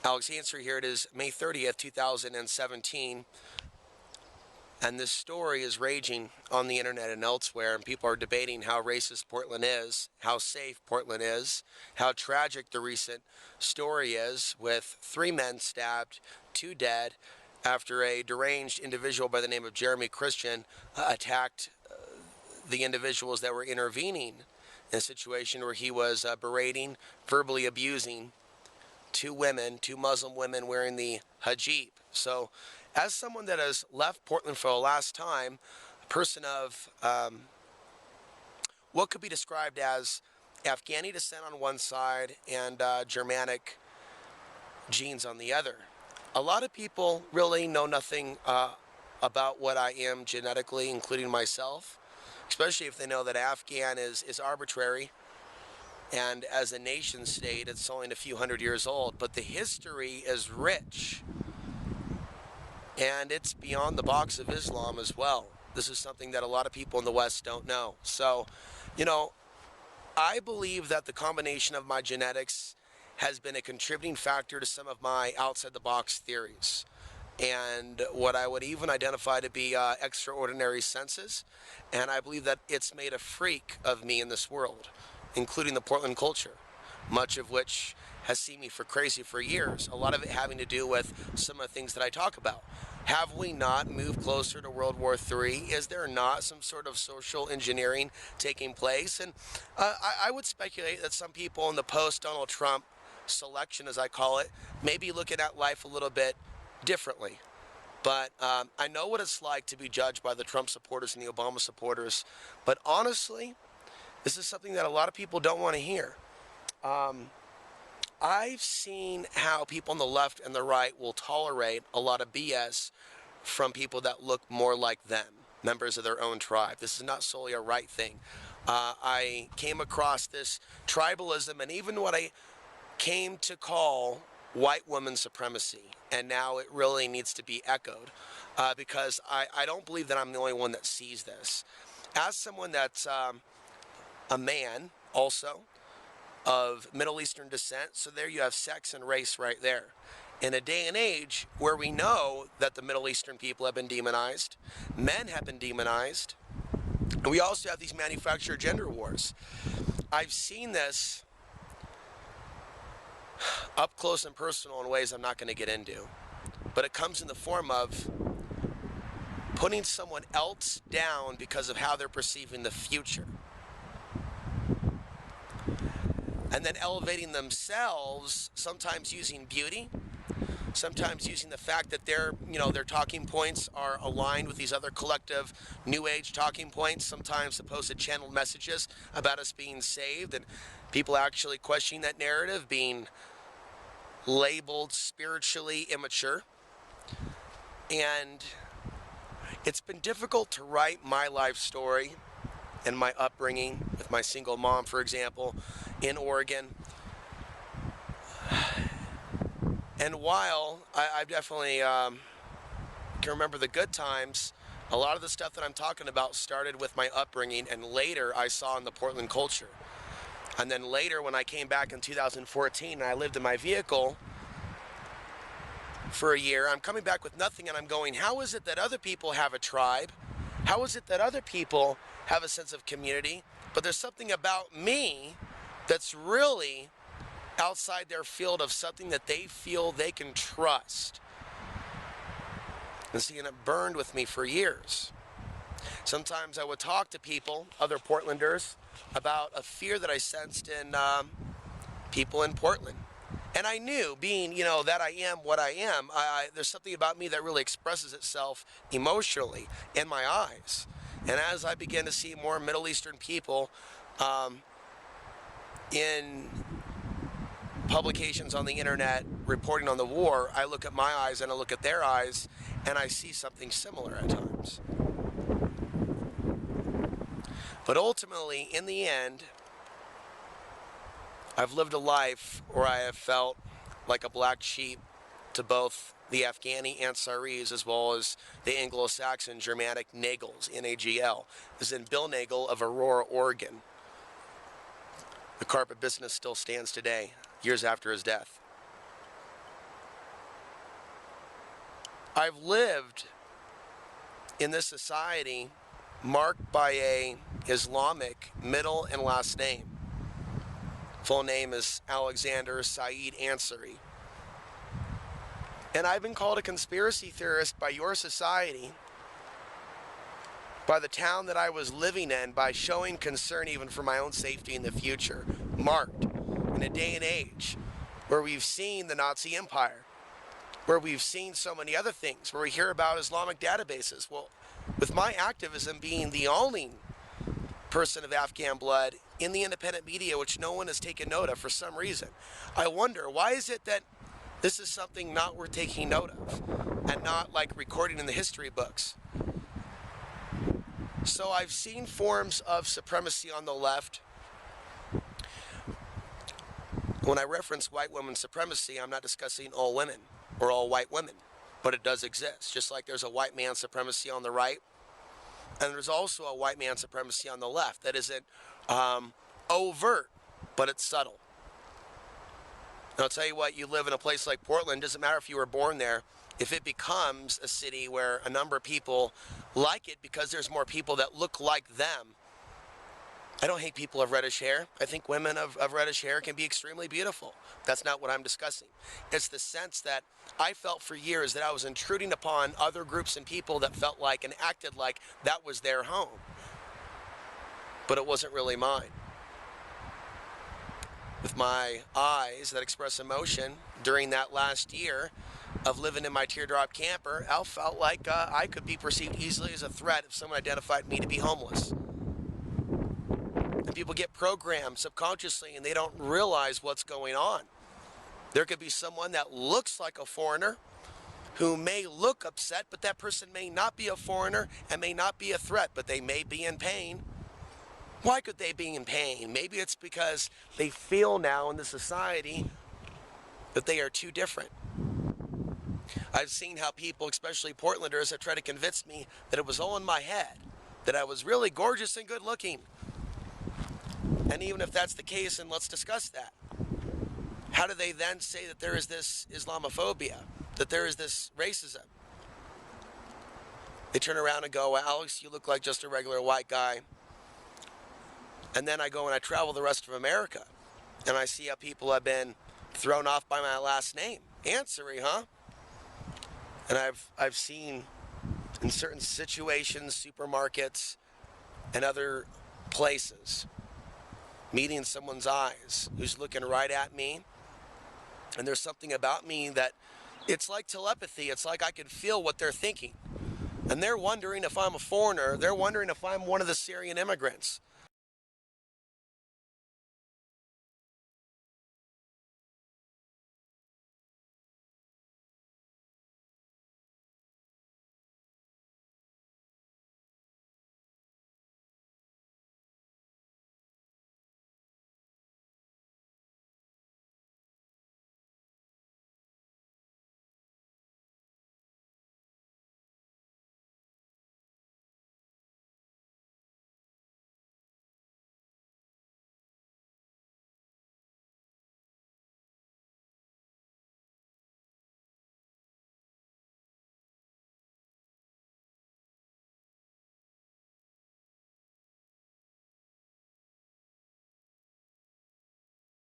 Alex Ansary here. It is May 30th, 2017, and this story is raging on the internet and elsewhere, and people are debating how racist Portland is, how safe Portland is, how tragic the recent story is, with 3 men stabbed, 2 dead, after a deranged individual by the name of Jeremy Christian attacked the individuals that were intervening in a situation where he was berating, verbally abusing 2 women, 2 Muslim women wearing the hijab. So as someone that has left Portland for the last time, a person of what could be described as Afghani descent on one side and Germanic genes on the other, a lot of people really know nothing about what I am genetically, including myself, especially if they know that Afghan is arbitrary. And as a nation state, it's only a few hundred years old, but the history is rich. And it's beyond the box of Islam as well. This is something that a lot of people in the West don't know. So, I believe that the combination of my genetics has been a contributing factor to some of my outside-the-box theories, and what I would even identify to be extraordinary senses. And I believe that it's made a freak of me in this world, including the Portland culture, much of which has seen me for crazy for years, a lot of it having to do with some of the things that I talk about. Have we not moved closer to World War III? Is there not some sort of social engineering taking place? And I would speculate that some people in the post-Donald Trump selection, as I call it, may be looking at life a little bit differently. But I know what it's like to be judged by the Trump supporters and the Obama supporters. But honestly, this is something that a lot of people don't want to hear. I've seen how people on the left and the right will tolerate a lot of BS from people that look more like them, members of their own tribe. This is not solely a right thing. I came across this tribalism and even what I came to call white woman supremacy, and now it really needs to be echoed because I don't believe that I'm the only one that sees this. As someone that's a man also of Middle Eastern descent, so there you have sex and race right there. In a day and age where we know that the Middle Eastern people have been demonized, men have been demonized, and we also have these manufactured gender wars. I've seen this up close and personal in ways I'm not going to get into, but it comes in the form of putting someone else down because of how they're perceiving the future, and then elevating themselves, sometimes using beauty, sometimes using the fact that their talking points are aligned with these other collective new age talking points, sometimes supposed channeled messages about us being saved, and people actually questioning that narrative, being labeled spiritually immature. And it's been difficult to write my life story and my upbringing with my single mom, for example, in Oregon. And while I definitely can remember the good times, a lot of the stuff that I'm talking about started with my upbringing, and later I saw in the Portland culture. And then later, when I came back in 2014 and I lived in my vehicle for a year, I'm coming back with nothing, and I'm going, how is it that other people have a tribe? How is it that other people have a sense of community? But there's something about me that's really outside their field of something that they feel they can trust. And seeing it burned with me for years. Sometimes I would talk to people, other Portlanders, about a fear that I sensed in people in Portland. And I knew, being, that I am what I am, there's something about me that really expresses itself emotionally in my eyes. And as I began to see more Middle Eastern people in publications on the internet reporting on the war, I look at my eyes and I look at their eyes, and I see something similar at times. But ultimately, in the end, I've lived a life where I have felt like a black sheep to both the Afghani Ansaris as well as the Anglo-Saxon Germanic Nagels, N-A-G-L. This is in Bill Nagel of Aurora, Oregon. The carpet business still stands today, years after his death. I've lived in this society marked by a Islamic middle and last name. Full name is Alexander Saeed Ansary. And I've been called a conspiracy theorist by your society, by the town that I was living in, by showing concern even for my own safety in the future, marked in a day and age where we've seen the Nazi Empire, where we've seen so many other things, where we hear about Islamic databases. Well, with my activism being the only person of Afghan blood in the independent media, which no one has taken note of for some reason, I wonder, why is it that this is something not worth taking note of and not like recording in the history books? So I've seen forms of supremacy on the left. When I reference white women supremacy, I'm not discussing all women or all white women, but it does exist. Just like there's a white man supremacy on the right, and there's also a white man supremacy on the left that isn't overt, but it's subtle. And I'll tell you what, you live in a place like Portland, doesn't matter if you were born there, if it becomes a city where a number of people like it because there's more people that look like them. I don't hate people of reddish hair. I think women of reddish hair can be extremely beautiful. That's not what I'm discussing. It's the sense that I felt for years that I was intruding upon other groups and people that felt like and acted like that was their home. But it wasn't really mine. With my eyes that express emotion during that last year of living in my teardrop camper, I felt like I could be perceived easily as a threat if someone identified me to be homeless. And people get programmed subconsciously and they don't realize what's going on. There could be someone that looks like a foreigner who may look upset, but that person may not be a foreigner and may not be a threat, but they may be in pain. Why could they be in pain? Maybe it's because they feel now in the society that they are too different. I've seen how people, especially Portlanders, have tried to convince me that it was all in my head, that I was really gorgeous and good looking. And even if that's the case, and let's discuss that, how do they then say that there is this Islamophobia, that there is this racism? They turn around and go, well, Alex, you look like just a regular white guy. And then I go and I travel the rest of America, and I see how people have been thrown off by my last name. Ansary, huh? And I've seen in certain situations, supermarkets, and other places, meeting someone's eyes who's looking right at me, and there's something about me that it's like telepathy. It's like I can feel what they're thinking. And they're wondering if I'm a foreigner. They're wondering if I'm one of the Syrian immigrants.